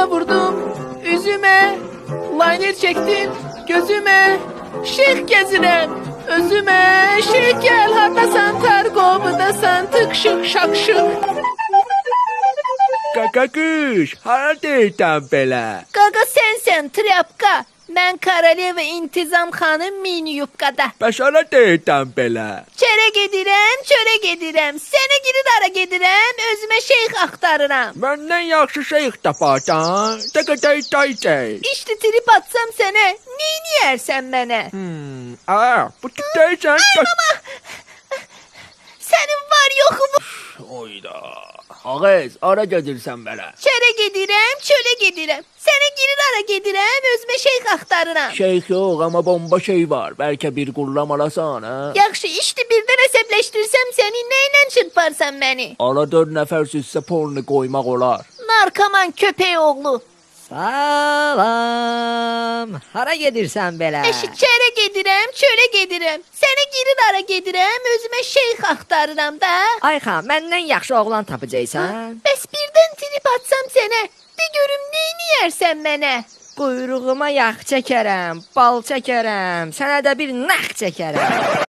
Başına vurdum, üzüme, liner çektim, gözüme, şık gezirem, özüme, şık gel, hardasan, targobudasan, tık şık şak şık. Kaka kış, haradasan belə? Qaqa sensen, trapka, ben Karaleva İntizam Xanım mini yubqada. Bəs haradasan belə? Çere gedirəm, çöre gedirəm, seni geri dara gedirəm, özüme şeyh aktarıram. Məndən yaxşı şeyx taparsan, tay. İşte trip atsam sene, neyini yersen mene? Bu tutaysan... Senin var yoku bu. Oyda. Ağız, ara gedirsən belə? Çere gedirəm, çöle gedirəm, seni geri dara gedirəm, özüme şeyh aktarıram. Şeyx yox, amma bomba şey var. Bəlkə bir qurlam alasan, ha? Yaxşı, işte birden hesapleştirsem seni neyle çırparsan beni? Ara 4 nəfər süzsə pornu qoymaq olar. Narkoman köpeği oğlu. Salam. Hara gedirsən belə? Çere gedirəm, çöle gedirəm, seni geri dara gedirəm, özüme şeyh aktarıram da. Ayxan, məndən yaxşı oğlan tapacaqsan. Bəs birden trip atsam sene, de görüm neyini yersen mene? Quyruğuma yağ çəkərəm, bal çəkərəm, sənə də bir nax çəkərəm.